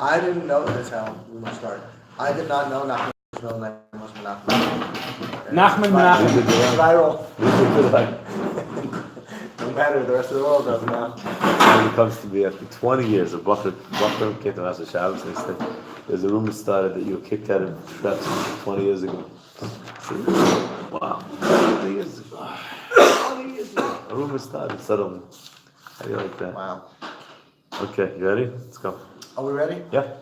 I didn't know that's how we must start. I did not know Nachman's real name was Menachem. Menachem. Viral. No matter, the rest of the world doesn't know. When it comes to me, after 20 years of Bachar came to Master Shabbos, they said, there's a rumor started that you were kicked out of Shreds 20 years ago. Wow. 20 years ago. 20 years ago. A rumor started suddenly. How do you like that? Wow. Okay, you ready? Let's go. Are we ready? Yeah.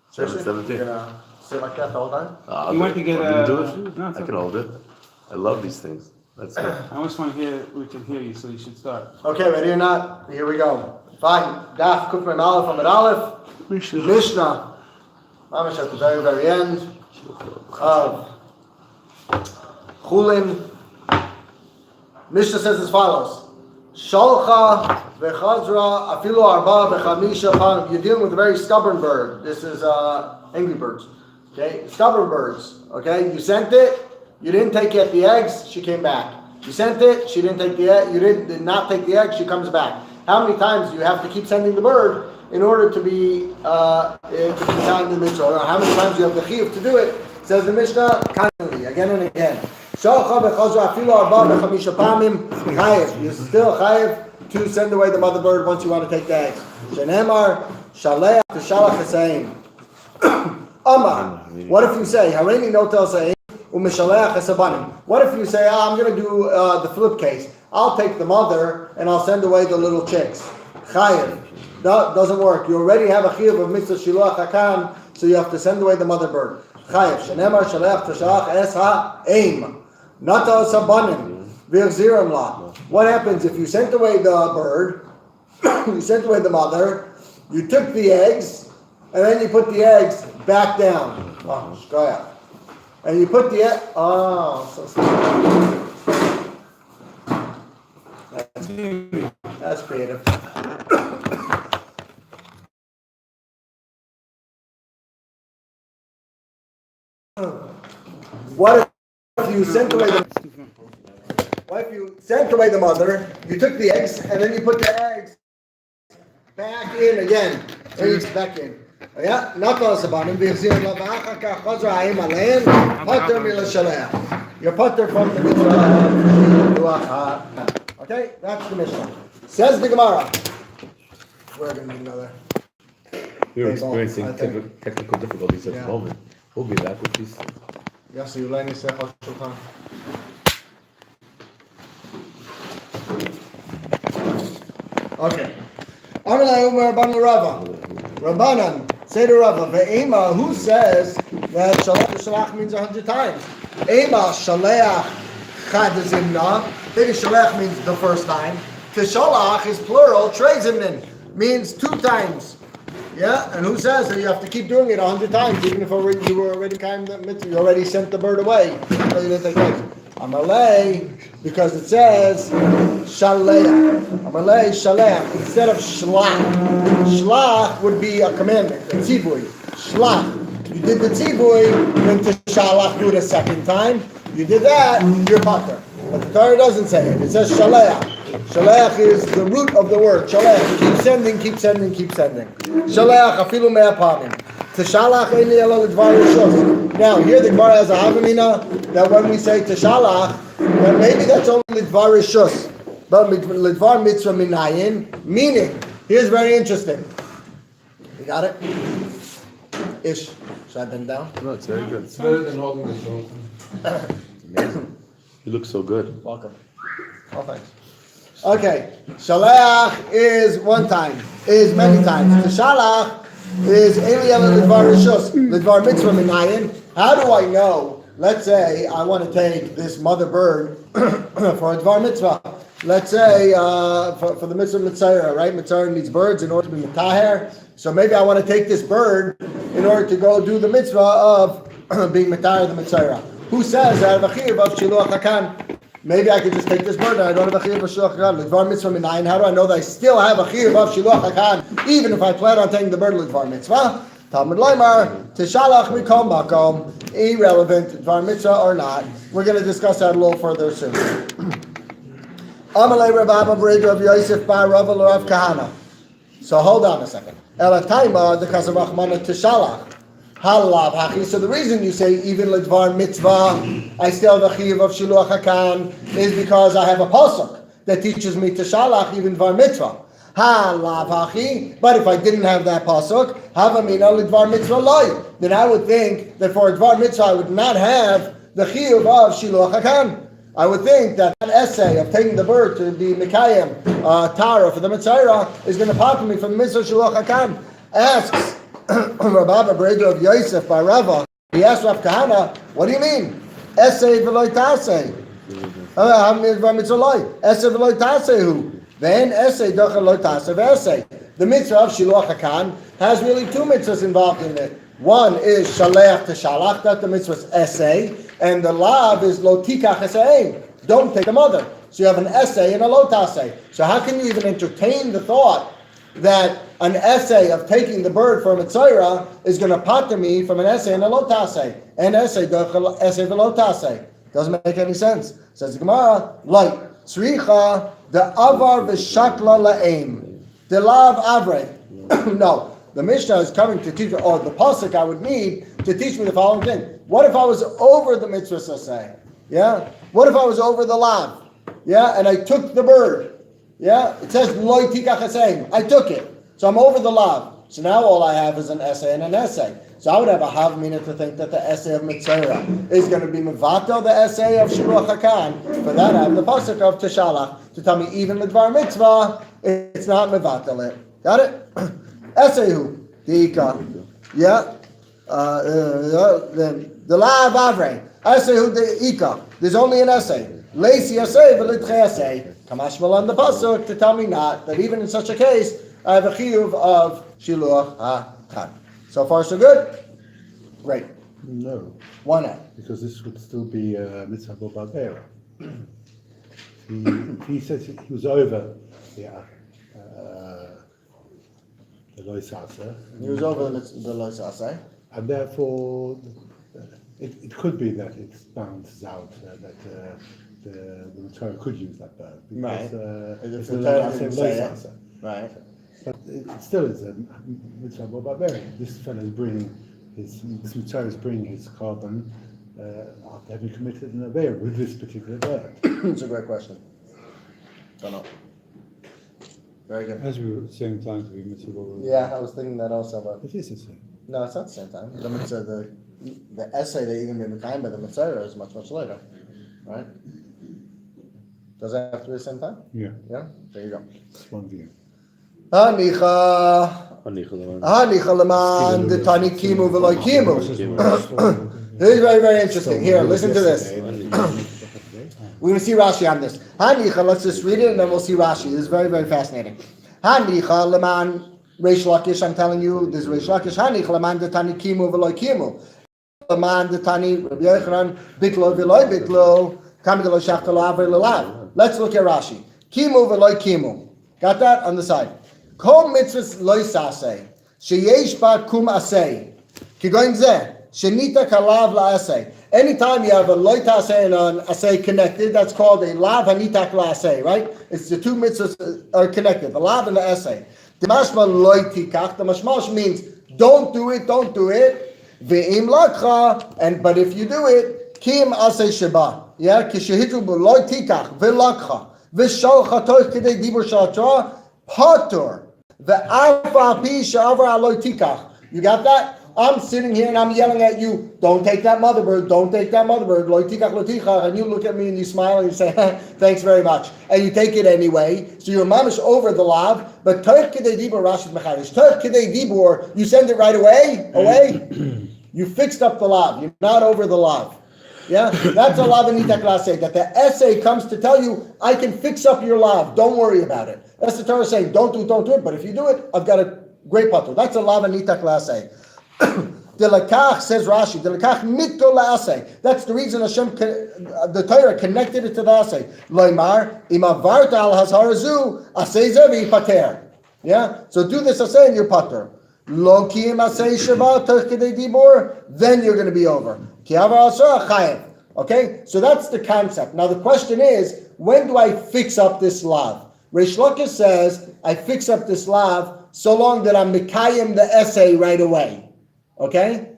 Seriously? 17. You're gonna sit like that the whole time? You want to get do it? No, I can hold it. I love these things. Let's go. I always want to hear. We can hear you, so you should start. Okay, ready or not? Here we go. Fine. Daf Kuf Mem Aleph Amud Aleph. Mishnah. Mamish at the very, very end of Chullin. Mishnah says as follows. Sholcha v'chazra afilu arba v'chamisha pan. You're dealing with a very stubborn bird. This is angry birds. Okay, stubborn birds. Okay, you sent it. You didn't take yet the eggs. She came back. You sent it. She didn't take the egg. You did not take the egg. She comes back. How many times do you have to keep sending the bird in order to be signed in the mitzvah? Or how many times do you have the chiyuv to do it? Says the Mishnah constantly, again and again. You still chayev to send away the mother bird once you want to take the eggs. Shenemar shaleach t'shalach hasein. Amar. What if you say hareini notel sein u'mishaleach hasabanim? What if you say, I'm going to do the flip case? I'll take the mother and I'll send away the little chicks. Chayev. That doesn't work. You already have a chiyuv of mitzvah shiluach hakan, so you have to send away the mother bird. Chayev. Shenemar shaleach t'shalach es ha'eim. Nata sabanim v'yachziram la. What happens if you sent away the bird, you sent away the mother, you took the eggs, and then you put the eggs back down. Oh, shkoyach. And you put the egg. Oh, so stupid. That's creative. What if you sent away the? What if you sent away the mother? You took the eggs and then you put the eggs back in again. Eggs back in. Yeah, not all sabanim. You're putter from the mitzvah. Okay, that's the Mishnah. Says the Gemara. We're going to need another. We're experiencing technical difficulties at the moment. We'll be back with these things. Yes, you learn yourself on Shulchan. Okay. Amalei Umar Rabban Rava. Rabbanan, say to Rava, Ve'ema, who says that Shalach means 100 times? Ema Shaleach Chadazimna. Maybe Shalach means the first time. Tishalach is plural. Trezimnin means 2 times. Yeah, and who says that you have to keep doing it 100 times, even if you were already you already sent the bird away? So you didn't take eggs. Amalei, because it says Shaleach. Amalei Shaleach instead of Shlach. Shlach would be a commandment, a tzivui. Shlach. You did the tzivui, then Tishalach do it a second time. You did that, you're pater. But the Torah doesn't say it. It says Shaleach. Shaleach is the root of the word. Shaleach. Keep sending, keep sending, keep sending. Shaleach afilu mea pamim. Tishalach eini ela l'dvar rishos. Now, here the Gemara has a havamina that when we say Tishalach, then maybe that's only l'dvar rishos. But l'dvar mitzvah minayin, meaning, here's very interesting. You got it? Ish. Should I bend down? No, it's very good. It's better than holding the phone. Amazing. You look so good. Welcome. Oh, thanks. Okay. Shaleach is 1 time, is many times. Tishalach is Eliyah Lidvar Rishus, Lidvar Mitzvah Minayin. How do I know? Let's say I want to take this mother bird for a Dvar Mitzvah. Let's say for the Mitzvah Mitzvah, right? Mitzvah needs birds in order to be Mitaher. So maybe I want to take this bird in order to go do the Mitzvah of being Mitaher the Mitzvah. Who says I have a chiyuv of Shiluach HaKan? Maybe I could just take this bird and I don't have a chiyuv of Shiluach HaKan. Lidvar Mitzvah Minayin. How do I know that I still have a chiyuv of Shiluach HaKan even if I plan on taking the bird Lidvar Mitzvah? Talmud Loimar, Tishalach Mikom Makom, irrelevant, Dvar Mitzvah or not. We're going to discuss that a little further soon. Amalei Rav Abba B'Red Rav Yosef Bar Rav Rav Kahana. So hold on a second. Elataima the kasavachmana tishalach. Halav hachi. So the reason you say even ledvar mitzvah, I still have a chiyuv of shiluach hakan, is because I have a pasuk that teaches me tishalach even dvar mitzvah. Halav hachi. But if I didn't have that pasuk, havamina ledvar mitzvah loy, then I would think that for a dvar mitzvah I would not have the chiyuv of shiluach hakan. I would think that essay of taking the bird to be Mikayim, Tara for the Mitzvah is going to pop me from the Mitzvah Shiluach HaKan. Asks Rabbi Breder of Yosef by Rava, he asked Rav Kahana, what do you mean? Essay v'loy taseh. Essay v'loy tasehu. Then essay docha loy taseh v'essay. The Mitzvah of Shiluach HaKan has really two mitzvahs involved in it. One is Shaleach to Shalach, that the mitzvah is essay, and the lav is lo tikach essay. Don't take the mother. So you have an essay and a lo taseh. So how can you even entertain the thought that an essay of taking the bird for a mitzvah is going to pater me from an essay and a lo taseh? An essay v'lo taseh. Doesn't make any sense. Says the Gemara, like tzricha the avar v'shakla la'aim the lav avre. No. The Mishnah is coming to teach, or the pasuk I would need to teach me the following thing. What if I was over the mitzvah saseh? Yeah? What if I was over the lav? Yeah? And I took the bird. Yeah? It says loy tikach esayim. I took it. So I'm over the lav. So now all I have is an essay and an essay. So I would have a havmina to think that the essay of mitzvah is going to be mevatel the essay of shiluach hakan. For that I have the pasuk of teshalach to tell me even the dvar mitzvah, it's not mevatel it. Got it? Essayhu, the Ika. Yeah. The Lav Avre. Essayhu, the Ika. There's only an essay. Lacy essay, velitche essay. Kamashmal on the pasuk to tell me not that even in such a case I have a chiyuv of shiluach hakan. So far so good. Great. No. Why not? Because this would still be mitzvah barbera. He says he was over. Yeah. The loisasa. He was over the loisasa. And therefore, it could be that it balances out that the Torah could use that bird. Because, If the the Torah loisasa, didn't say it. Right. But it still is a mitzvah barbarian. This fellow is bringing this mitzvah is bringing his carbon after having committed an aveir with this particular bird. It's a great question. Don't know. Very good. As we were saying time to be mitzvah. Yeah, I was thinking that also, but It is the same. no, it's not the same time. The mitzvah, the essay that you're going to be time by the mitzvah is much later, right? Does it have to be the same time? Yeah, Yeah. There you go. it's one view. Hanicha leman the tani kimu v'loy kimu. This is very, very interesting. Here, listen to this. We're going to see Rashi on this. Hanicha, let's just read it and then we'll see Rashi. This is very, very fascinating. Hanicha leman Reish Lakish, I'm telling you, this is Reish Lakish. Hanicha leman the tani kimu v'loy kimu. Leman the tani Rabbi Yochanan bitlo v'loy bitlo. Kami d'lo shachta lo aver l'lav. Let's look at Rashi. Kimu v'loy kimu. Got that on the side. Kol mitzvahs loy saseh. Sheyesh ba kum aseh. Kigoin zeh. Shenita kalav la'aseh. Anytime you have a loy taseh and an aseh connected, that's called a lav hanitak la'aseh, right? It's the two mitzvahs are connected, the lav and the aseh. The mashma loy tikach, the mashmash means don't do it. Ve'im lakcha, but if you do it, kim aseh sheba. Yeah, kishehitu loy tikach ve'lakcha ve'shalcha toch kedei dibur shatra patur ve'afa pi she'avar aloy tikach. You got that? I'm sitting here and I'm yelling at you, don't take that mother bird, loy tikach, and you look at me and you smile and you say, thanks very much. And you take it anyway, so you're mamish over the lav, but toch kedei dibur rashid mecharish, toch kedei dibur, you send it right away? You fixed up the lav, you're not over the lav. Yeah, that's a lav anita klase, that the essay comes to tell you, I can fix up your lav, don't worry about it. That's the Torah saying, don't do it, but if you do it, I've got a great patur. That's a lav anita klase. The lakach, says Rashi, the lakach mitto la'aseh. That's the reason Hashem, the Torah connected it to the aseh. Loimar, imavarta al hazharazu, aseh zevi pater. Yeah, so do this aseh and you're pater. Lo kiyim aseh sheva toch kedei dibur, then you're going to be over. Ki avar aseh chayev. Okay, so that's the concept. Now the question is, when do I fix up this lav? Reish Lakish says, I fix up this lav so long that I'm mikayim the essay right away. Okay?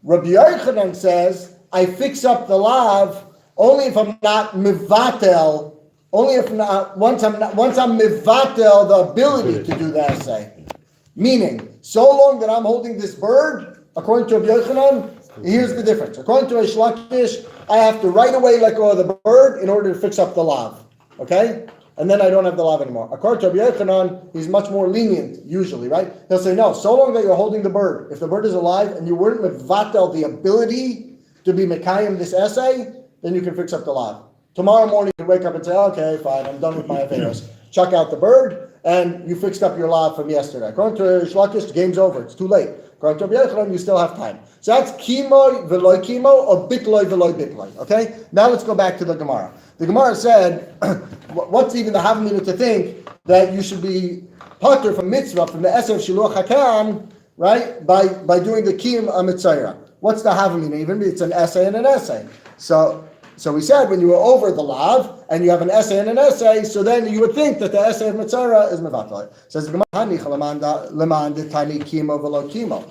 Rabbi Yochanan says, I fix up the lav only if I'm not mivatel, only if not, once I'm mivatel the ability to do the essay. Meaning, so long that I'm holding this bird, according to Rabbi Yochanan, here's the difference. According to Reish Lakish, I have to right away let go of the bird in order to fix up the lav. Okay? And then I don't have the lav anymore. According to Rabbi Yochanan, he's much more lenient, usually, right? He'll say, no, so long that you're holding the bird, if the bird is alive and you weren't mevatel the ability to be mekayim this essay, then you can fix up the lav. Tomorrow morning you can wake up and say, okay, fine, I'm done with my affairs. Chuck out the bird, and you fixed up your lav from yesterday. According to Reish Lakish, the game's over, it's too late. According to Rabbi Yochanan, you still have time. So that's kimo veloy kimo, or bitloi veloy bitloi. Okay? Now let's go back to the Gemara. The Gemara said, what's even the havamina to think that you should be patur from mitzvah, from the essay of shiluach hakam, right? By doing the kiyum amitzayra. What's the havamina? Even it's an essay and an essay. So we said when you were over the lav and you have an essay and an essay, so then you would think that the essay of mitzayra is mevatel. Says the Gemara, tani kimo velo kimo.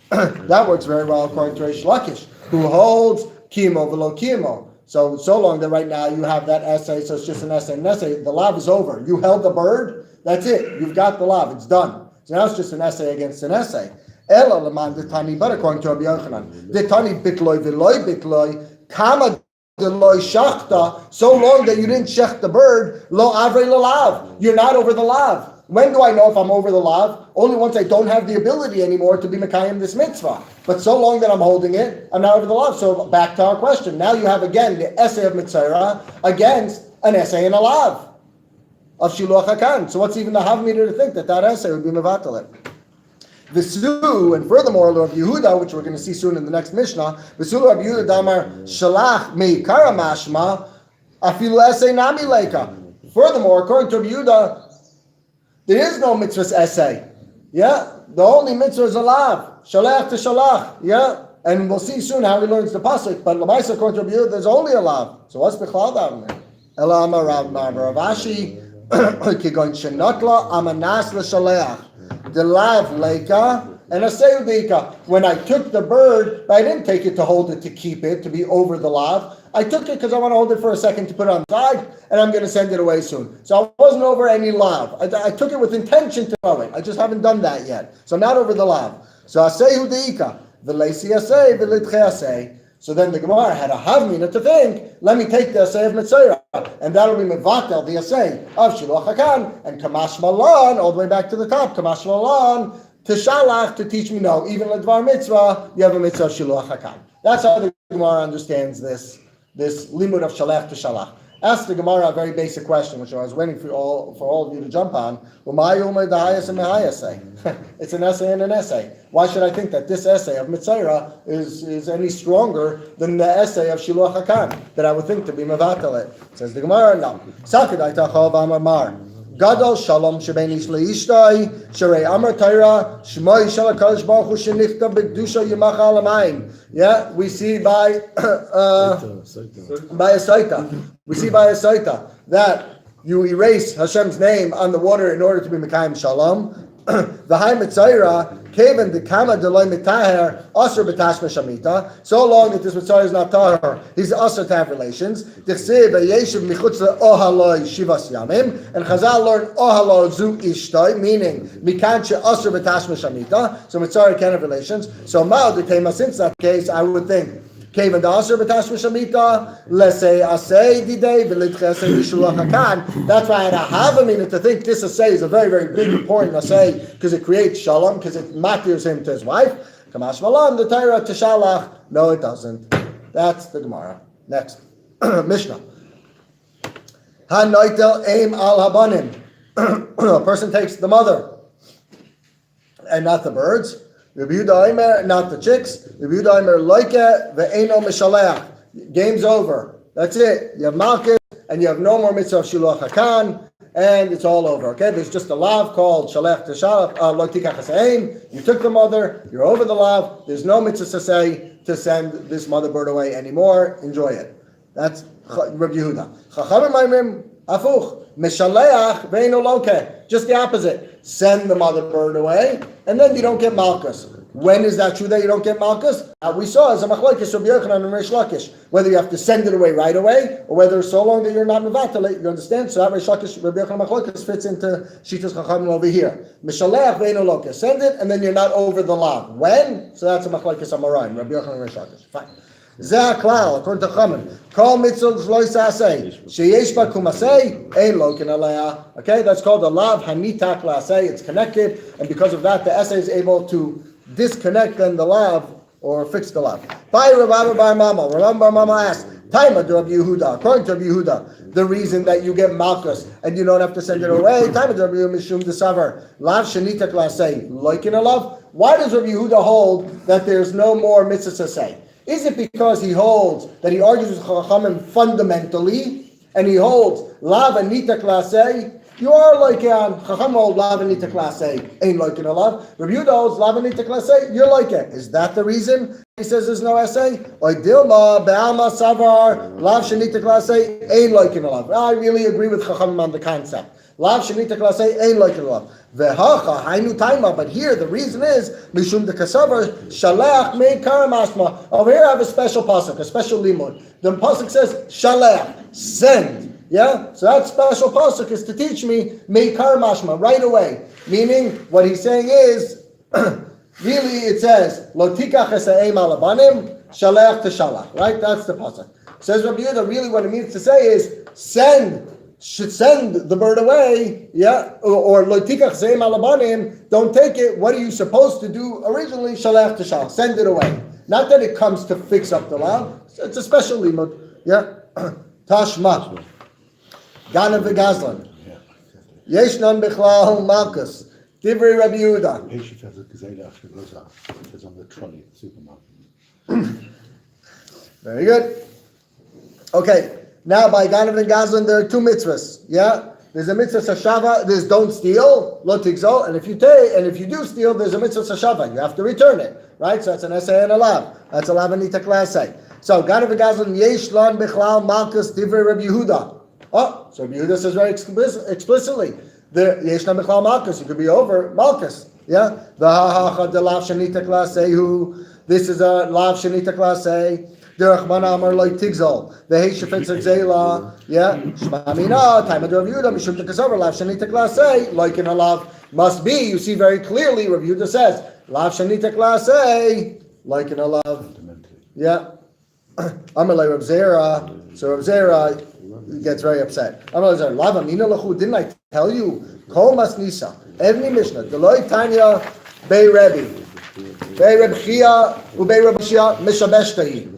That works very well according to Reish Lakish, who holds kimo velo kimo. So long that right now you have that essay, so it's just an essay and an essay. The lav is over. You held the bird, that's it. You've got the lav, it's done. So now it's just an essay against an essay. Ela leman detani, but according to Rabbi Yochanan, detani bitloi veloy bitloi, kama deloy shachta, so long that you didn't shech the bird, lo avrei lalav. You're not over the lav. When do I know if I'm over the lav? Only once I don't have the ability anymore to be mekayim this mitzvah. But so long that I'm holding it, I'm not over the lav. So back to our question. Now you have again the essay of mitzvah against an essay in a lav of shiluach hakan. So what's even the havmina to think that essay would be mevatalit? V'su, and furthermore, Rabbi Yehuda, which we're going to see soon in the next Mishnah, V'su Rabbi Yehuda damar shalach meikara mashma afilu essay nami leika. Furthermore, according to Rabbi Yehuda, there is no mitzvah's essay. Yeah? The only mitzvah is a lav. Shalach to shalach. Yeah? And we'll see soon how he learns the pasuk. But l'maisa, according to Rabbi Yehuda, there's only a lav. So what's the cloud out there? Ela amar Rav Ashi, kigon shenotla amanas l'shalach. The lav leika and a seudika. When I took the bird, I didn't take it to hold it, to keep it, to be over the lav. I took it because I want to hold it for a second to put it on the side, and I'm going to send it away soon. So I wasn't over any lav. I took it with intention to throw it. I just haven't done that yet. So I'm not over the lav. So asehu deika, v'leisi aseh, v'litche aseh. So then the Gemara had a havmina to think, let me take the aseh of mitzvah, and that'll be mevatel, the aseh of shiluach hakan, and kamash malan, all the way back to the top, kamash malan, to shalach, to teach me, no, even ledvar mitzvah, you have a mitzvah of shiluach hakan. That's how the Gemara understands this limud of shalach to shalach. Ask the Gemara a very basic question, which I was waiting for all of you to jump on. It's an essay and an essay. Why should I think that this essay of Mitzayra is any stronger than the essay of Shiluach HaKan, that I would think to be Mevatalet? Says the Gemara, no. Sakadai Tachav Amar Mar. Gadol Shalom Shebein Ish Leishtai Sharei Amar Taira Shmoi Shal HaKadosh Baruch Hu Shenichta B'Kedusha Yimach Al Hamayim. Yeah, we see by a saita. We see by a saita that you erase Hashem's name on the water in order to be Mekayim Shalom. V'hai Mitzayra Kaven the Kama Deloy Mitaher Asr B'Tashma Shamita. So long that this Mitzayra is not Tahar, he's Asr to have relations. Dichsev V'Yeshiv Michutz Ohaloi Shivas Yamim, and Chazal learned Ohalo Zu Ishtoi, meaning Mikanche Asr B'Tashma Shamita. So Mitzayra can have relations. So Ma'od Tema, since that case, I would think Kaven the Asr B'Tashma Shamita, let's say Asay Didei V'Litche Asay Yishulah Hakan. That's why I have a minute to think this Asay is a very, very big, important Asay because it creates Shalom, because it matters him to his wife. Kamash Malan, the Torah to Shalach. No, it doesn't. That's the Gemara. Next. Mishnah. Ha-noitel aim al-habanim. A person takes the mother and not the birds. Rabbi Yehuda Omer, not the chicks. Rabbi Yehuda Omer loike ve'eno mishalech. Game's over. That's it. You have malchus and you have no more mitzvah of shiluach hakan, and it's all over. Okay, there's just a lav called shalech to shalach lo tikach hasein. You took the mother. You're over the lav. There's no mitzvah to say to send this mother bird away anymore. Enjoy it. That's Rabbi Yehuda. Chachamim Afuch. Meshaleach ve'eino loke. Just the opposite. Send the mother bird away, and then you don't get malchus. When is that true that you don't get malchus? We saw as a machlokes Rabbi Yochanan and Reish Lakish, whether you have to send it away right away, or whether so long that you're not mevatel it. You understand? So that Reish Lakish, Rabbi Yochanan machlokes fits into Shitas Chachamim over here. Mishaleach ve'eino loke. Send it, and then you're not over the lav. When? So that's a machlokes Amoraim. Rabbi Yochanan and Reish Lakish. Fine. Zeh klal, according to Chachamim. Kol mitzvot lo yisaseh, sheyesh ba kumaseh, ein lokin aleya. Okay, that's called the lav hanitak laseh. It's connected, and because of that, the essay is able to disconnect then the lav or fix the lav. By Rabbi Bar Mama, Rabbi Bar Mama asked, Taima to Rabbi Yehuda. According to Rabbi Yehuda, the reason that you get malchus and you don't have to send it away, Taima to Rabbi Yehuda mishum desaver, lav shenitak laseh, lokin alav. Why does Rabbi Yehuda hold that there's no more mitzvah to say? Is it because he holds that he argues with Chachamim fundamentally, and he holds lav anita klasei? You are like Chacham holds lav anita klasei, ain't like in a lav. Rabbi Yehuda holds lav anita klasei. You're like it. Is that the reason he says there's no essay? Like Dilma be'alma savar lav shenita klasei ain't like in a lav. I really agree with Chachamim on the concept. Lav shenita klasei ain't like in a lav. Vehacha hainu taima. But here the reason is mishum de kasavar shalach mei karamashma. Over here I have a special pasuk, a special limud. The pasuk says shalach, send. Yeah, so that special pasuk is to teach me mei karamashma right away. Meaning what he's saying is really it says lo tikach esaim alabanim shalach to shalach. Right, that's the pasuk. Says Rabbi Yehuda. Really what it means to say is send. Should send the bird away, yeah, or loitikach zeim alabanim, don't take it. What are you supposed to do originally? Shalach to shalach, send it away. Not that it comes to fix up the law. It's a special limud, yeah. Tashma, Gana v'Gazlan, Yeshnan bichlal malchus, Divrei Rabbi Yehuda. It's on the trolley at the supermarket. Very good. Okay. Now, by Ganav and Gazlan, there are two mitzvahs. Yeah, there's a mitzvah sashava. There's don't steal, lo tigzol, and if you do steal, there's a mitzvah sashava. You have to return it, right? So that's an essay and a lav. That's a lav anita klasei. So Ganav and Gazlan yesh lan bichlal malchus divrei Rabbi Yehuda. Oh, so Rabbi Yehuda says very explicitly, the yesh lan bichlal malchus. You could be over malchus. Yeah, the ha de lav shanita klasei. This is a lav shanita klasei. Derech Amar like Tigzol. The Heishafet Zela. Yeah. Shmamina. Time of Rav Yehuda. Mishum Tekasavar. Lav Shanita Klasei. Like in a lav must be. You see very clearly. Rav Yehuda says lav Shanita Klasei. Like in a lav. Yeah. Amalei Rav Zera. So Rav Zera gets very upset. Amalei Zera. Lav Amina Lachu. Didn't I tell you? Kol Mas Nisa. Evni Mishnah. Deloy Tanya Bei Rebbe. Bei Reb Chia. Ubei Reb Shia. Mishabeshtahi.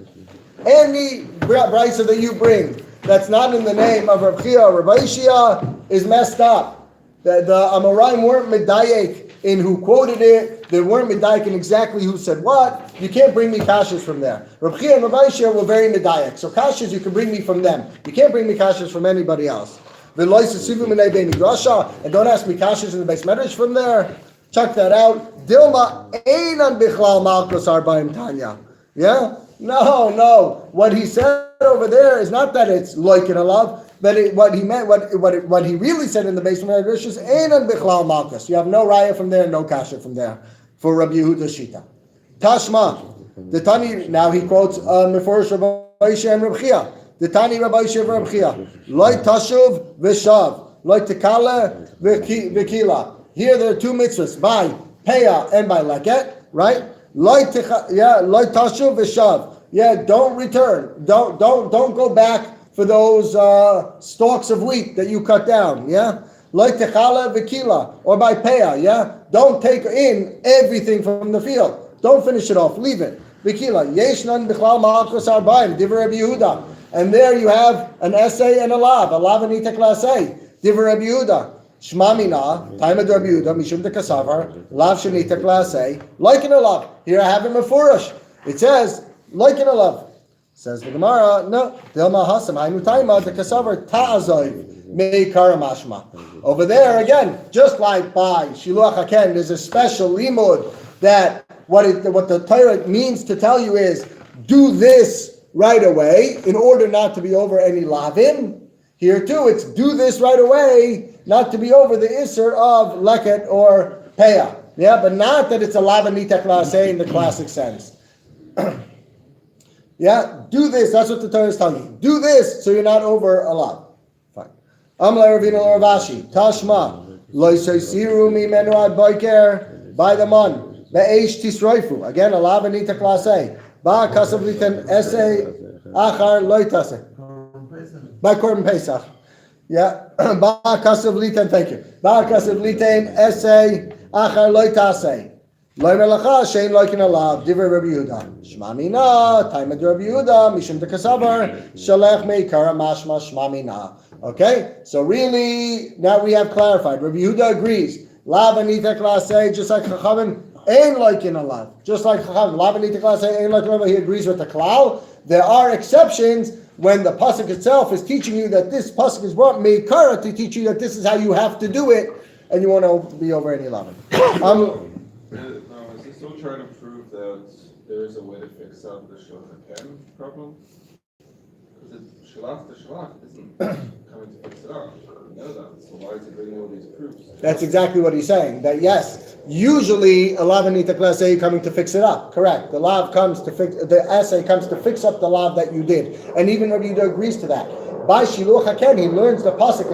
Any brisa that you bring that's not in the name of Reb Chia or Reb Shia is messed up. The Amoraim weren't medayek in who quoted it. They weren't medayek in exactly who said what. You can't bring me kashas from there. Reb Chia and Reb Shia were very medayek. So kashas you can bring me from them. You can't bring me kashas from anybody else. And don't ask me kashas in the base medrash from there. Check that out. Dilma einan bichlal malchus arbaim tanya. Yeah. No. What he said over there is not that it's like in a love, but what he meant, what he really said in the basement of Rish is Einan Bichlal Malchus. You have no raya from there, no kasha from there for Rabbi Yehuda's shita. Tashma, the Tani. Now he quotes Meforish Rabbi Yishai and Rabbi Chia. The Tani Rabbi Yishai and Rabbi Chia. Loi tashuv v'shav, loi tekala v'kila. Here there are two mitzvahs by peah and by leket, right? Loi tashuv v'shav. Yeah, don't return. Don't go back for those stalks of wheat that you cut down. Yeah, loi techala v'kila, or by peah. Yeah, don't take in everything from the field. Don't finish it off. Leave it. V'kila yeshnan b'chlal ma'akos arbaim divrei Rabbi Yehuda, and there you have an essay and a lav anita klasei divrei Rabbi Yehuda. Shmamina, time of Rabbi Yehuda, mishum de kasavar, lav shenita klasei, like in a lav. Here I have him a furish. It says, like in a lav. Says the Gemara, no, Dilma Hasam, Hainu Taima, the kasavar ta'azoiv, mei karamashma. Over there, again, just like by Shiluach HaKen, there's a special limud that what the Torah means to tell you is, do this right away in order not to be over any lavin. Here too, it's do this right away, not to be over the isser of leket or peah. Yeah, but not that it's a lavanita klase in the classic sense. Yeah, do this. That's what the Torah is telling you. Do this so you're not over a lot. Fine. Amla Ravina Ravashi Tashma Loisay Siru Mimenu Ad Boiker by the Mon Be'esh Tisroifu. Again, a lavanita klase. Ba Kasav Litan Essay Achar Loitase. By Korban Pesach. Yeah. Ba Kasav Litan, thank you. Ba Kasav Litan Essay Achar Loitase. Loy melacha shein loikin alav divrei Rabbi Yehuda. Shema mina taimad Rabbi Yehuda mishum dekasavar shalech meikara mashma shema mina. Okay, so really now we have clarified. Rabbi Yehuda agrees. Lav anita klase just like Chachamim ein loikin alav. Just like Chachamim lav anita klase ein loikin alav. He agrees with the klal. There are exceptions when the pasuk itself is teaching you that this pasuk is brought meikara to teach you that this is how you have to do it, and you want to be over any lavin. Is he still trying to prove that there is a way to fix up the Shulchan problem? Because the Shalach isn't coming to fix it up. We know that. So why is he bringing all these proofs? That's exactly what he's saying. That yes, usually a lavanita klase coming to fix it up. Correct. The lav comes to fix the essay comes to fix up the lav that you did, and even Rabbi Yehuda agrees to that. By shiluch haken, he learns the pasuk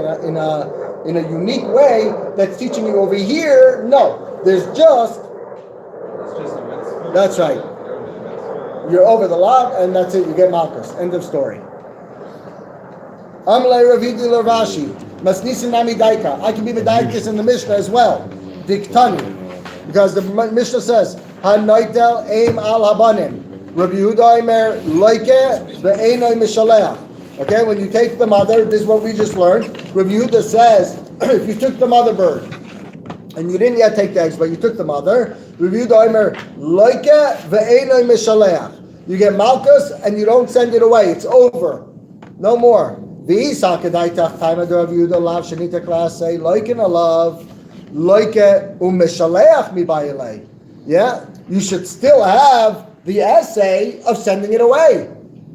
in a unique way that's teaching you over here. No, there's just. It's just a mitzvah. That's right. You're over the lav, and that's it. You get malchus. End of story. Amalei Ravidi Lavashi Masnisin Nami Daika. I can be the Daikas in the Mishnah as well. Diktani, because the Mishnah says Hanoitel Aim Al Habanim. Rabbi Yehuda Imer Loike Ve'enoi Mishaleach. Okay, when you take the mother, this is what we just learned. Rabbi Yehuda says if you took the mother bird and you didn't yet take the eggs, but you took the mother, Rabbi Yehuda Imer Loike Ve'enoi Mishaleach. You get malchus and you don't send it away. It's over. No more. Yeah, you should still have the essay of sending it away.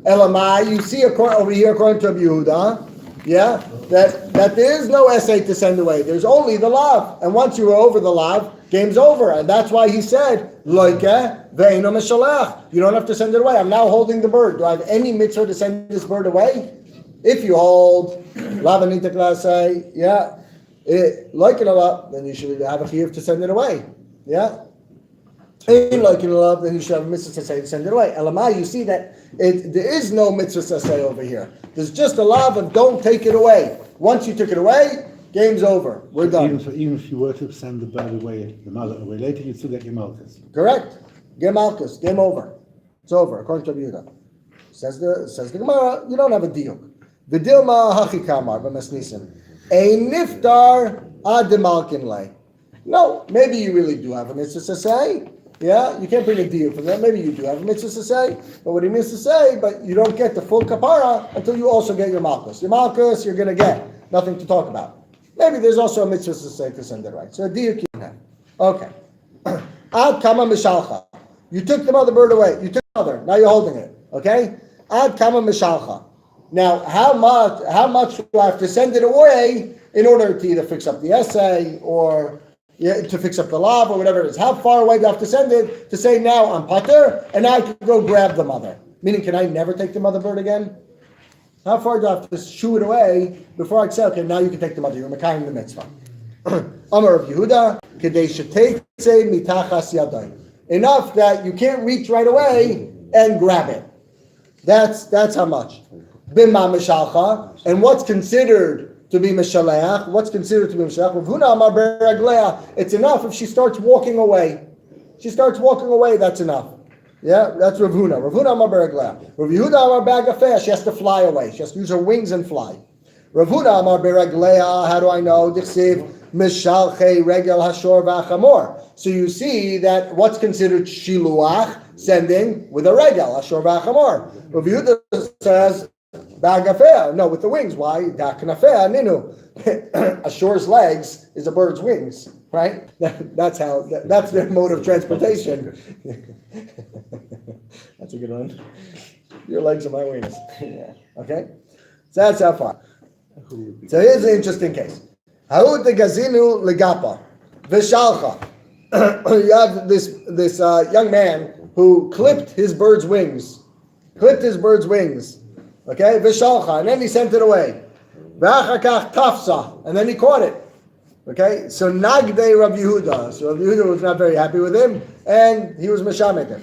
Elamai, you see over here according to Rabbi Yehuda, yeah, that there is no essay to send away. There's only the lav, and once you are over the lav, game's over, and that's why he said loike ve'eno meshalech. You don't have to send it away. I'm now holding the bird. Do I have any mitzvah to send this bird away? If you hold lavanita klase, yeah, like it a lot, then you should have a chiyuv to send it away. Yeah. Ain't like it a lot, then you should have a mitzvah to say to send it away. Elamai, you see that there is no mitzvah to say over here. There's just a lav of don't take it away. Once you took it away, game's over. We're done. Even if you were to send the bird away, the mother away later, you still get your malchus. Correct. Get malchus. Game over. It's over. According to Rabbi Yehuda. Says the Gemara, you don't have a diuk. V'dilma hachikamar b'masnisim. A niftar ademalkin lay. No, maybe you really do have a mitzvah to say. Yeah, you can't bring a deal for that. Maybe you do have a mitzvah to say. But what he means to say, but you don't get the full kapara until you also get your malchus. Your malchus, you're going to get. Nothing to talk about. Maybe there's also a mitzvah to say to send it right. So a deal you can have. Okay. Ad kama mishalcha. You took the mother bird away. You took the mother. Now you're holding it. Okay? Ad kama mishalcha. Now, how much do I have to send it away in order to either fix up the essay or to fix up the lav or whatever it is? How far away do I have to send it to say now I'm pater and now I can go grab the mother? Meaning, can I never take the mother bird again? How far do I have to shoo it away before I say, okay, now you can take the mother? You're mekayim the mitzvah. Amar of Yehuda, kedei sheteitze mitachas yadayim. Enough that you can't reach right away and grab it. That's how much. Bimma mishalcha, and what's considered to be mishaleach? What's considered to be mishaleach? Ravuna amar beraglea. It's enough if she starts walking away. She starts walking away. That's enough. Yeah, that's Ravuna. Ravuna amar beraglea. Rav Yehuda amar bagafeh. She has to fly away. She has to use her wings and fly. Ravuna amar beraglea. How do I know? Dichsiv mishalchei regel hashor v'achamor. So you see that what's considered shiluach, sending with a regel hashor v'achamor. Rav Yehuda says. Bagafea, no, with the wings. Why? Daknafea ninu. A shore's legs is a bird's wings, right? That's their mode of transportation. That's a good one. Your legs are my wings. Yeah. Okay, so that's how far. So here's an interesting case. Ha'u de gazinu legapa v'shalcha. You have this young man who clipped his bird's wings. Okay, v'shalcha, and then he sent it away. V'achakach tafsa, and then he caught it. Okay, so nagdei Rabbi Yehuda. So Rabbi Yehuda was not very happy with him, and he was meshamet him.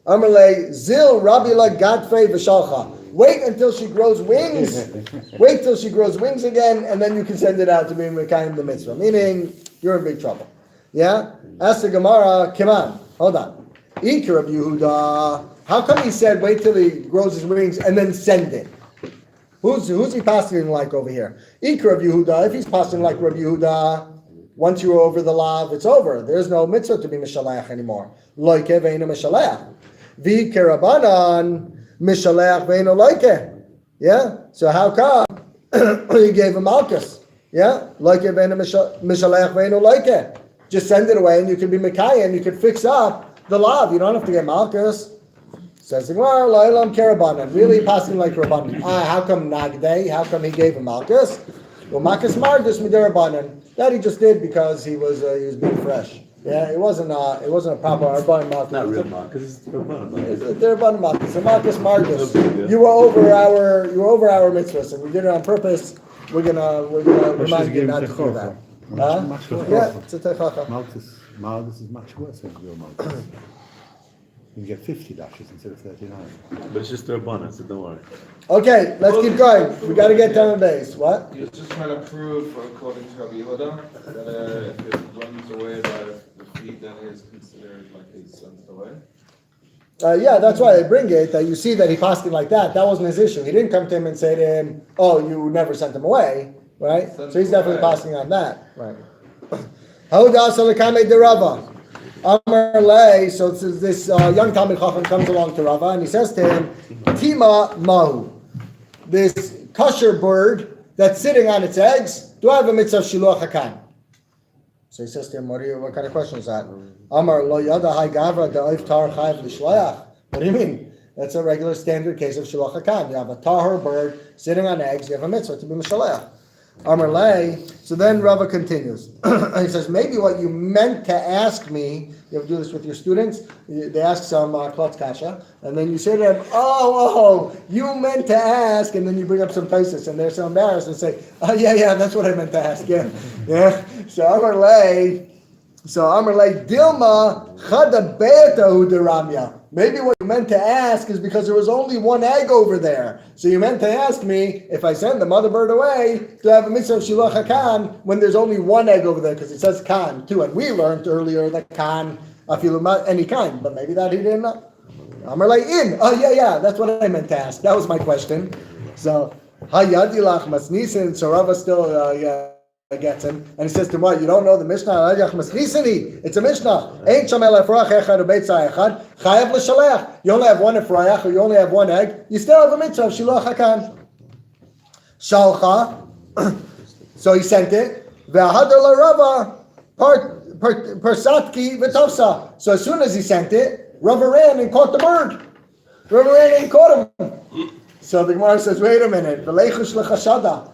Amalei zil Rabbi la gadfei v'shalcha. Wait until she grows wings. Wait till she grows wings again, and then you can send it out to be mekayim the mitzvah. Meaning, you're in big trouble. Yeah? Ask the Gemara, come on, hold on. Ikar Rabbi Yehuda. How come he said wait till he grows his wings and then send it? Who's he passing like over here? Ikar Rabbi Yehuda. If he's passing like Rabbi Yehuda, once you're over the lav, it's over. There's no mitzvah to be mishalach anymore. Loike ve'ena mishalach. V'ikar Rabbanan. Mishalech ve'eno loike. Yeah? So how come he gave him malchus? Yeah? Loike ve'eno mishalech ve'eno loike. Just send it away and you can be Mekayah and you can fix up the lav. You don't have to get malchus. Says the Gemara, La'ilam kerabanan. Really passing like Rabbanan. How come Nagdei? How come he gave him malchus? Well, malchus margus midirabanan. That he just did because he was being fresh. Yeah, it wasn't a proper Rabbanan malchus. Not real Marcus, it's Rabbanan. They're Rabbanan malchus. So Marcus margus. You were over our mitzvahs, and we did it on purpose. We're gonna remind you not to do that. Yeah, it's a techacha. Malchus is much worse than real malchus. You can get 50 lashes instead of 39. But it's just the Rabbanan, so don't worry. Okay, let's keep going. We got to get down the base. What? You're just trying to prove, according to Rabbi Yehuda, that if it runs away by the feet, then it is considered like he sent it away. Yeah, that's why I bring it. That you see that he passed him like that. That wasn't his issue. He didn't come to him and say to him, "Oh, you never sent him away," right? So he's definitely passing on that, right? Haudas alekame de Rava. Amar lei. So this young Talmid Chacham comes along to Rava and he says to him, "Tima mahu." This kosher bird that's sitting on its eggs. Do I have a mitzvah shiluach hakan? So he says to him, what kind of question is that? Amar lo yada hay gavra da'if tar chayv l'shlayach. What do you mean? That's a regular standard case of shiluach hakan. You have a tahor bird sitting on eggs. You have a mitzvah to be mishalayach. Amar lei. So then Rava continues. And he says, maybe what you meant to ask me, you ever do this with your students? They ask some klotz kasha, and then you say to them, oh, you meant to ask, and then you bring up some thesis, and they're so embarrassed and say, oh, yeah, that's what I meant to ask, yeah. So Amar lei, Dilma chada be'etahu deramya. Maybe what you meant to ask is because there was only one egg over there. So you meant to ask me, if I send the mother bird away, to have a mitzvah of shiluach hakan when there's only one egg over there, because it says kan too. And we learned earlier that kan, afilu any kind, but maybe that he didn't know. Amar lei in. Oh yeah, that's what I meant to ask. That was my question. So hayadilach masnisin. So Rava still gets him, and he says to him, what, you don't know the Mishnah? It's a Mishnah. You only have one efrayach, or you only have one egg. You still have a mitzvah of shiluach hakan. Shalcha. So he sent it. Ve'ahadar la Rava persatki v'tovsa. So as soon as he sent it, Rava ran and caught the bird. Rava ran and caught him. So the Gemara says, wait a minute,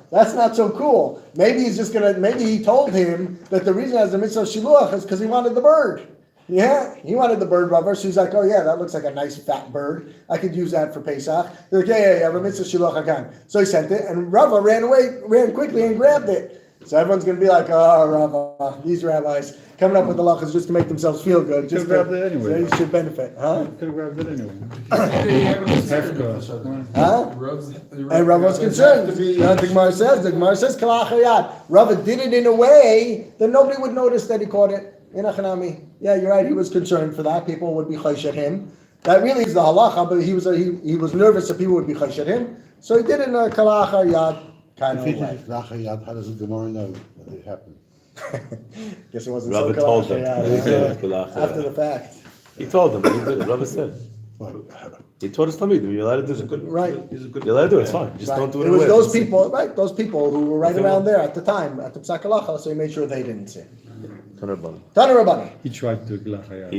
that's not so cool. Maybe he told him that the reason he has the mitzvah of shiluach is because he wanted the bird. Yeah, he wanted the bird rubber, so he's like, oh yeah, that looks like a nice fat bird. I could use that for Pesach. They're like, yeah, I have a mitzvah shiluach hakan. So he sent it, and Rava ran quickly and grabbed it. So everyone's going to be like, oh, Rava, these rabbis coming up with the halachas just to make themselves feel good. Just grabbed it anyway. So you should benefit, huh? Could have grabbed it anyway. Huh? And Rava was concerned. The Gemara says, Kalachayat. Rava did it in a way that nobody would notice that he caught it. Yeah, you're right. He was concerned for that. People would be chaysh at him. That really is the halacha, but he was nervous that people would be chaysh at him. So he did it in a Kalachayat kind of way. How does the Gemara know that it happened? Guess it wasn't Rava so told them. after the fact. He told them, he did it. Rava said. He told us Tamid, you're allowed to do it. Right. You're allowed to do it, it's fine. Just don't do it. It was those people who were right around there at the time, at the Psak Halacha, so he made sure they didn't see. Tana Rabbanan. He tried to do Glachayat.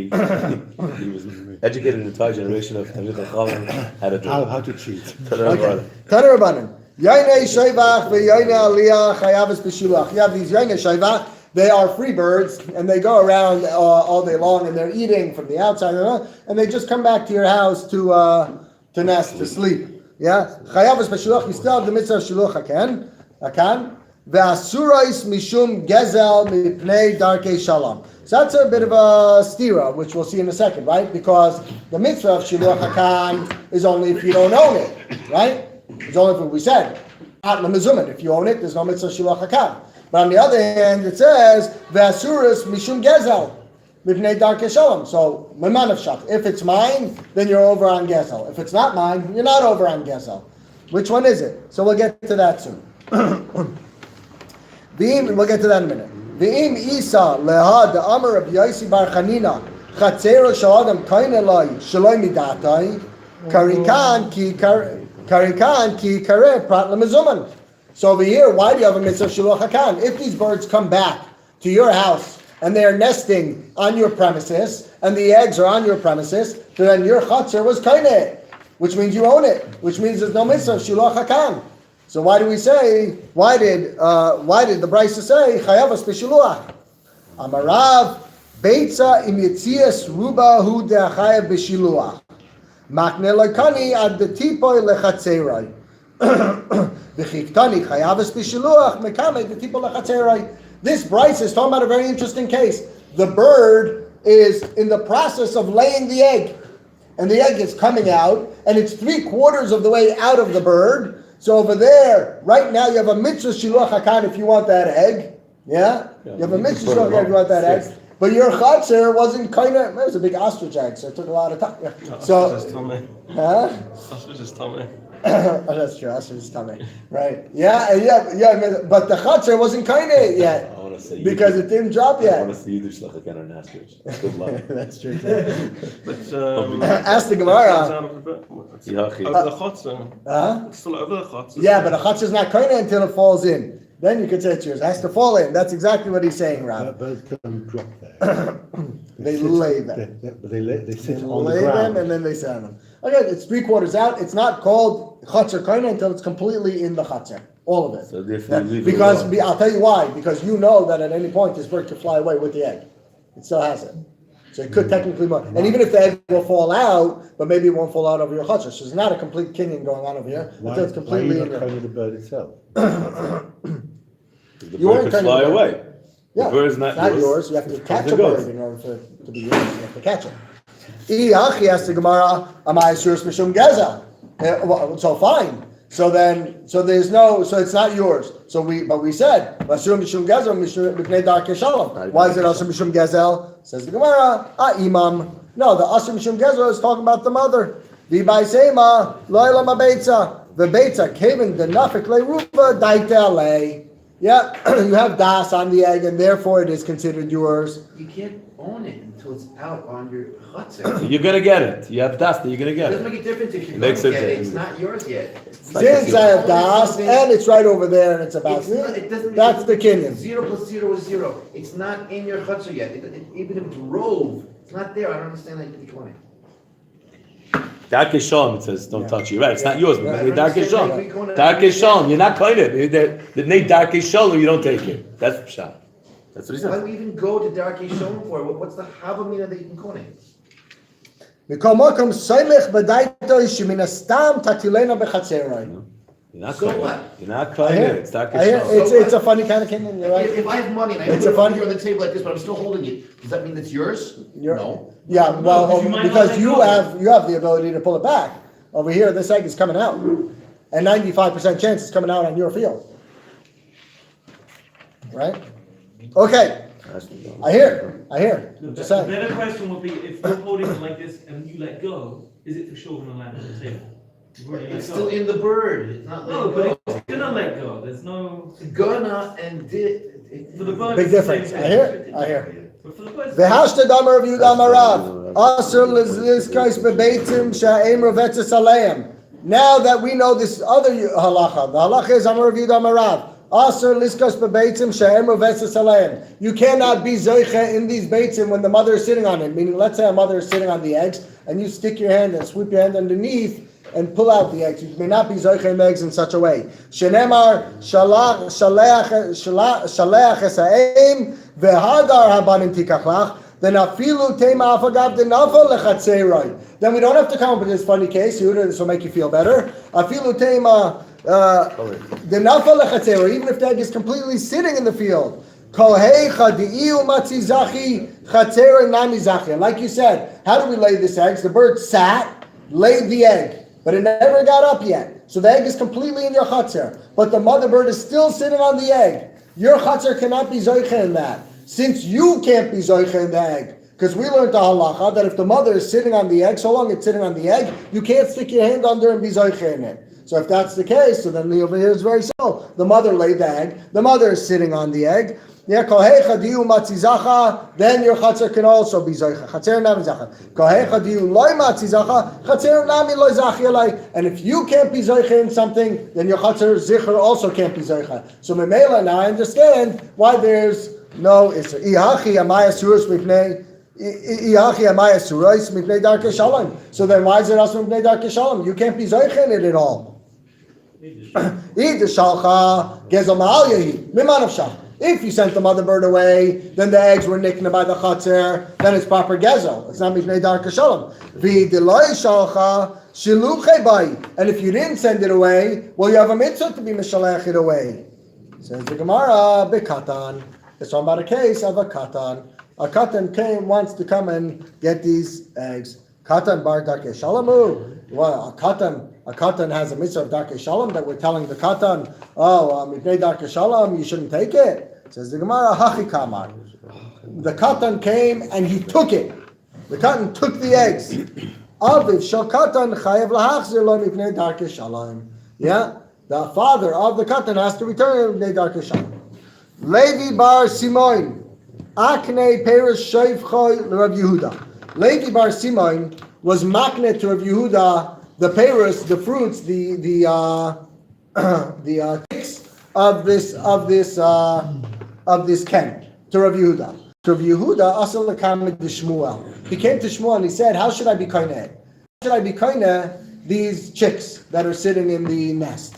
He was educated in the entire generation of Talmid Chachamim how to do it. How to cheat. Tana Rabbanan. Tana Rabbanan. Yainei Shaivach ve'yainei Aliyah Chayavas b'shilach. You have these Yainei Shaivach. They are free birds, and they go around all day long, and they're eating from the outside, and they just come back to your house to nest, to sleep. Yeah, Chayavas b'shilach. You still have the mitzvah of shiluch akan. Ve'asurais mishum gezel mipnei darkei shalom. So that's a bit of a stira, which we'll see in a second, right? Because the mitzvah of shiluch hakan is only if you don't own it, right? It's only if we said, not lemezuman. If you own it, there's no mitzvah shiluch hakan. But on the other hand, it says ve'asurais mishum gezel mipnei darkei shalom. So meman of shach. If it's mine, then you're over on gezel. If it's not mine, you're not over on gezel. Which one is it? So we'll get to that soon. We'll get to that in a minute. V'im isa leha de amar Rabbi Yosi bar Chanina chatzero sh'adam kain eloi shaloi midatai karikan ki kare prat lemezuman. So over here, why do you have a mitzvah shiluch hakan? If these birds come back to your house and they are nesting on your premises and the eggs are on your premises, then your chatzar was kaineh, which means you own it, which means there's no mitzvah shiluch hakan. So why do we say? Why did the Brisa say chayavas b'shiluach? Amarav beitza im yitzias ruba hu de'achayav b'shiluach. Makne lekani ad detipoy lechatzerai. V'chiktani chayavas b'shiluach mekame detipoy lechatzerai. This Brisa is talking about a very interesting case. The bird is in the process of laying the egg, and the egg is coming out, and it's 3/4 of the way out of the bird. So over there, right now, you have a mitzvah shiluach hakan if you want that egg. Yeah? You have a mitzvah shiluach hakan if you want that egg. But your chatzar wasn't kind of, it was a big ostrich egg, so it took a lot of time. Yeah. So, Ostrich is tummy. Oh, that's true, ostrich is tummy. Right. Yeah, but the chatzar wasn't kind of yet. I want to say because it didn't drop I yet. want to see Yiddish like again on ostrich. Good luck. That's true. But Ask the Gemara. Of the chotzer. It's still over the chotzer. Yeah, but a chatzar is not kind of until it falls in. Then you could say it's yours. It has to fall in. That's exactly what he's saying, Rob. Birds don't drop there. They lay them. They sit on the Lay ground. them and then they sit on them. Okay, it's 3/4 out. It's not called chatzar kaina until it's completely in the chatzar. All of it. So definitely Because I'll tell you why. Because you know that at any point this bird could fly away with the egg. It still has it. So it could technically, and even if the egg will fall out, but maybe it won't fall out over your chatzar. So there's not a complete kinyan going on over here until it's completely why are in you not your. kind of the bird itself? The You bird weren't could kind of fly the bird. away. Yeah, The bird's not it's not yours. yours. You have to catch It's a a ghost. bird in order for it to be yours. You have to catch it. Iachi asked the Gemara, "Amai surus mishum geza?" So fine. So there's no. So it's not yours. But we said asur mishum gezel mipnei darkei shalom. Why is it asur mishum gezel? Says the Gemara, imam. No, the asur mishum gezel is talking about the mother. V'bai seima loyla mabeitza. The beitza kaven the nafik leruva daita le. Yeah, you have das on the egg, and therefore it is considered yours. You can't own it until it's out on your chutzner. You're gonna get it. You have dust. You're gonna It get doesn't it. make a difference if you're It going makes to it- get it. It's not yours yet. Since I have das, and it's right over there, and it's about. It's not, it doesn't. That's the kinyan. 0 + 0 is 0. It's not in your chutzner yet. Even if it's rove, it's not there. I don't understand how you can claim. Darkei shalom. It says don't touch it. Right. It's not yours. But Right. darkei shalom. Right. Darkei shalom. You're not kind of. The name darkei shalom. You don't take it. That's pshat. That's what he Why do says. we even go to Darkei Shalom for? What's the havamina that you can call it? מכל מקום סומך בדייתו שמן הסתם תטילנה בחצרוי. You're not So kind what? of. You're not kind of. It's darkei I hear, shalom. it's a funny kind of kinyan, you're right. If I have money and I It's put a it fun- here on the table like this, but I'm still holding it, does that mean it's yours? No. Yeah, well, because you might because not you let go. have the ability to pull it back. Over here, this egg is coming out, and 95% chance it's coming out on your field. Right? Okay, I hear. The Just saying. better question would be, if you're holding it like this and you let go, is it for sure gonna land on the table? You've already let It's go. still in the bird. It's not No, letting but go. it's gonna let go, there's no, Gonna and did. for the bird. Big it's the difference. same I thing. hear. But for the bird. The Damer of Yudah Marav. Aser lizkais bebeitim sha'em rovetzes aleim. Now that we know this other halacha, the halacha is Amar of Yudah Marav. Aser lizkais bebeitim sha'em rovetzes aleim. You cannot be zoiche in these beitim when the mother is sitting on it. Meaning, let's say a mother is sitting on the eggs, and you stick your hand and sweep your hand underneath, and pull out the eggs. You may not be zoichem eggs in such a way. Shenemar shaleach esa'im v'hadar habanim tikachlach. Then afilu tema afagav denafal lechatzeroi. Then we don't have to come up with this funny case. This will make you feel better. Afilu tema denafal lechatzeroi. Even if the egg is completely sitting in the field. And like you said, how do we lay this egg? The bird sat, laid the egg, but it never got up yet. So the egg is completely in your chatzir, but the mother bird is still sitting on the egg. Your chatzir cannot be zoiche in that. Since you can't be zoiche in the egg, because we learned the halacha that if the mother is sitting on the egg, so long it's sitting on the egg, you can't stick your hand under and be zoiche in it. So if that's the case, so then over here is very simple. The mother laid the egg, the mother is sitting on the egg. Then your chatzir can also be zoicha. Chatzir nami zacha. And if you can't be zoicha in something, then your chatzir zicher also can't be zoicha. So memela, now I understand why there's no issur. So then why is it also mipnei darkei shalom? You can't be zoicha in it at all. If you sent the mother bird away, then the eggs were nicked by the chatzir, then it's proper gezel. It's not mipnei darkei shalom. And if you didn't send it away, well, you have a mitzvah to be mishalech it away. Says the Gemara, bekatan. It's talking about a case of a katan. A katan wants to come and get these eggs. Katan bar darkei shalomu. Well, a katan has a mitzvah of darkei shalom that we're telling the katan, mipnei darkei shalom, you shouldn't take it. Says the Gemara, hachi kamar. The katan came and he took it. The katan took the eggs. Aviv shel katan chayev lahachzir lo mipnei darkei shalom. Yeah, the father of the katan has to return mipnei darkei shalom. Levi bar Simon, aknei perish shoyvchoy l'Rav Yehuda. Levi bar Simon was makne to Rav Yehuda the peris, the fruits, the ticks of this ken to Rav Yehuda. To Rav Yehuda, asal lekam de Shmuel. He came to Shmuel and he said, "How should I be kaineh? How should I be kaineh these chicks that are sitting in the nest?"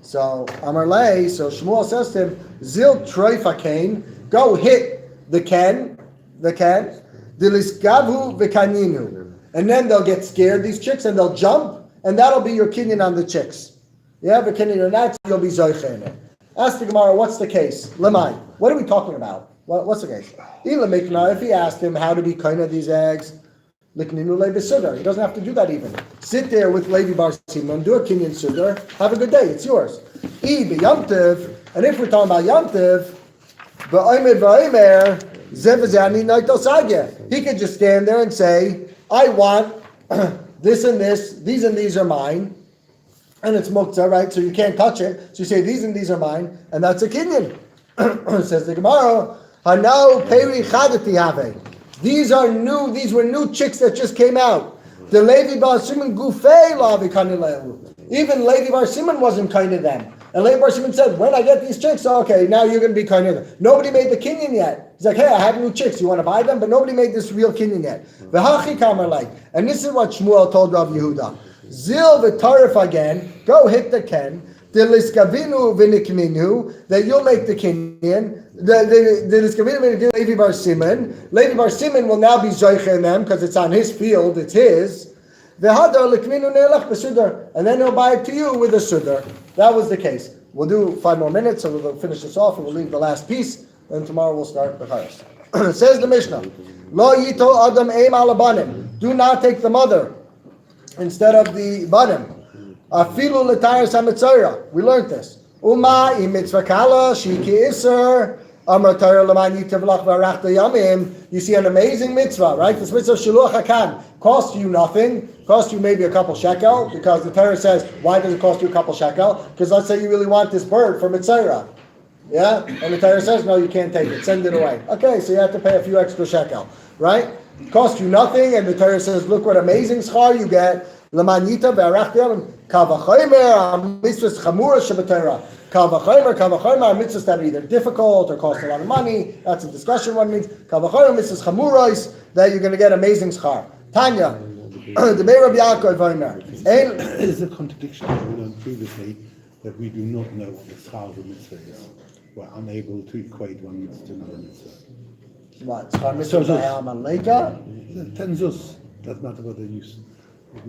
So Amar Lei, so Shmuel says to him, "Zil troifa kain, go hit the ken, dilisgavu v'kaninu." And then they'll get scared, these chicks, and they'll jump, and that'll be your kinyan on the chicks. Yeah, but kinyan or not, you'll be zoiche in it. Ask the Gemara, what's the case? Lemai, what are we talking about? What's the case? If he asked him how to be kind of these eggs, he doesn't have to do that even. Sit there with Levi Bar Simon, do a kinyan sudar, have a good day, it's yours. And if we're talking about yamtiv, he could just stand there and say, I want this and this, these and these are mine, and it's muktzah, right? So you can't touch it. So you say these and these are mine, and that's a kinyan. Says the Gemara, Hanau peri chadati have. These were new chicks that just came out. The Levi Bar Simon gufei lavi kanileu. Even Levi Bar Simon wasn't kind of them. And Levi Bar Simon said, when I get these chicks, okay, now you're going to be kind of them. Nobody made the kinyan yet. He's like, hey, I have new chicks. You want to buy them? But nobody made this real kinyan yet. V'hachi kamar like. And this is what Shmuel told Rav Yehuda. Zil v'tarif again. Go hit the ken. Deliskavinu v'nikminu. That you'll make the kinyan. Deliskavinu v'nikminu Levi Bar Simon. Levi Bar Simon will now be zoiche in them because it's on his field. It's his. V'hadar likminu ne'elach b'sudar. And then he'll buy it to you with a sudar. That was the case. We'll do 5 more minutes, so we'll finish this off, and we'll leave the last piece. And tomorrow we'll start the chayas. Says the Mishnah, Lo yito adam eim ala banim. Do not take the mother instead of the banim. Afilu l'tayr samitzayra. We learned this. Uma im mitzvah kala shiki iser. Amar tayr l'man yitav lach v'arachta yamim. You see an amazing mitzvah, right? This mitzvah shiluach hakan costs you nothing. Cost you maybe a couple shekel, because the Torah says, why does it cost you a couple shekel? Because let's say you really want this bird for mitzvah. Yeah? And the Torah says, no, you can't take it. Send it away. Okay, so you have to pay a few extra shekel. Right? It costs you nothing, and the Torah says, look what amazing schar you get. L'manita ve'arach yamim. Kavachomer, mitzvahs chamura shebetorah. Kavachomer, mitzvahs that are either difficult or cost a lot of money. That's a discussion what it means. Kavachomer, mitzvahs chamurais, that you're going to get amazing schar. Tanya. The Be'er Rabbi Yaakov Omer. There's a contradiction we learned previously that we do not know what the schar of a mitzvah is. We're unable to equate one mitzvah to another mitzvah. What? Schar mitzvah b'hayam amaleka? Tenzus. That's not what they use.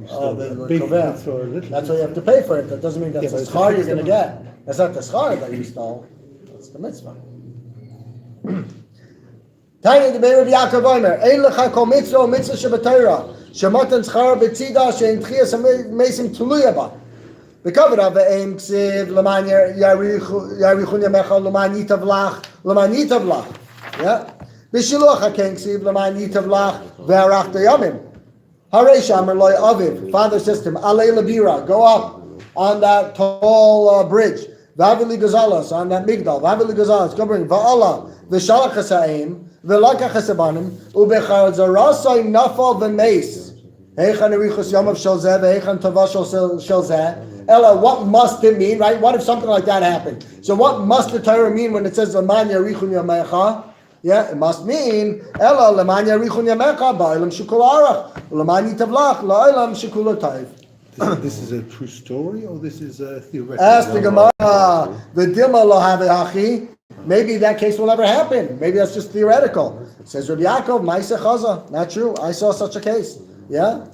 Oh, the big koveh. mitzvah or a little. That's why you have to pay for it. That doesn't mean that's the but it's schar a you're going to mitzvah. get. That's not the schar that you stole. That's the mitzvah. Tanya the Be'er Rabbi Yaakov Omer. Ein lecha kol mitzvah o mitzvah shebetorah. Shematan schar betzida she'en tchias mesim tuluya ba. Because of the aim ksiv leman yarichun yamecha leman yitav lach. Yeah. B'shiluach haken ksiv leman yitav lach ve'arach dayamim. Harei shamer loy aviv. Father says to him, alei labira, go up on that tall bridge. V'avili gazalas, on that migdal. V'avili gazalas, go bring va'ala v'shalach hasaim v'lakach hasabanim u'bechazarasai nafal v'meis. Heichan erichus yamav shel zeh v'heichan tava shel zeh. Ella, what must it mean, right? What if something like that happened? So what must the Torah mean when it says leman yarichun yamecha? Yeah, it must mean Ella leman yarichun yamecha ba'ilam shukul arach leman yitavlach la'ilam shukul otayv. This is a true story, or this is a theoretical? Ask the Gemara, v'dilma lo have hachi. Maybe that case will never happen. Maybe that's just theoretical. Says Rabbi Yaakov, Ma'aseh Chaza. Not true. I saw such a case. Yeah,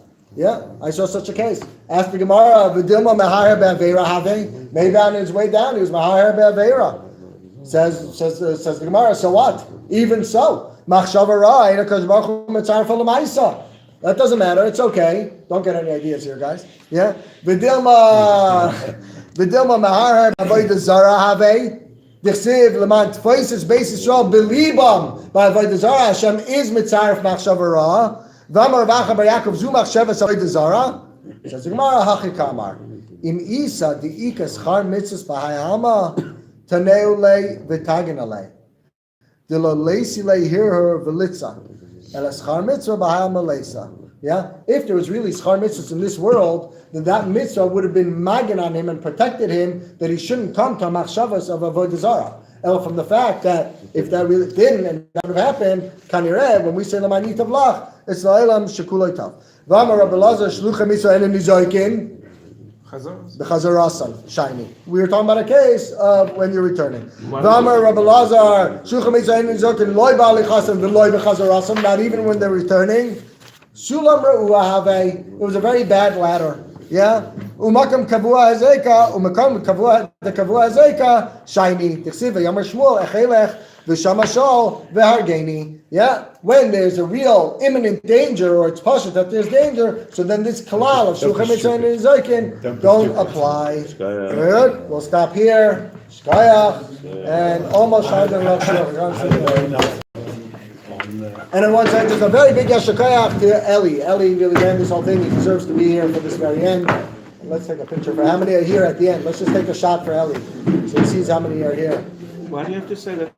I saw such a case. Ask the Gemara, v'dilma mehar be'aveira have. Maybe on his way down, he was mehar be'aveira. Says the Gemara, so what? Even so, machshava ra, ein HaKadosh Baruch Hu mitzaref l'maisa. That doesn't matter. It's okay. Don't get any ideas here, guys. Yeah, v'dilma mehar be'avodah zara have. Dichsiv leman tfeises beis Yisrael belibam be'avodah zara. Hashem is mitzaref machshava ra. V'amar Rav Bar Yaakov zu machshava avodah zara. Says the Gemara, hachi kamar. Im isa diika schar mitzvahs b'hayama taneu le v'tagin alei. Dilo leisi le hirher v'litza. El schar mitzvah b'hayama leisa. Yeah? If there was really schar mitzvahs in this world, then that mitzvah would have been magen on him and protected him that he shouldn't come to machshavas of avodah zara. From the fact that if that really didn't and that would have happened, kanireh, when we say lamanit avlach, it's la'ilam shekulay tav. V'amar Rabbi Lazar shlucha mitzvah en nizoikin the chazarasan shiny. We were talking about a case of when you're returning. V'amar Rabbi Lazar shlucha mitzvah en nizoikin loy ba'ali chasan v'loy b'chazarasan. Not even when they're returning. Sulam ra'uah have. It was a very bad ladder. Yeah. Umakam kavua hazeka, umakam kavua the kavua hazeka shiny. Tichsiv v'yamar Shmuel echelech v'shamashal v'hargeni. Yeah. When there's a real imminent danger, or it's possible that there's danger, so then this kalal of shulchan mitzvah and zokin don't apply. Good. We'll stop here. Shkayach and almost shayden lach. And on one side, there's a very big yashakayach to Eli. Eli really ran this whole thing. He deserves to be here for this very end. And let's take a picture for how many are here at the end. Let's just take a shot for Eli, so he sees how many are here. Why do you have to say that?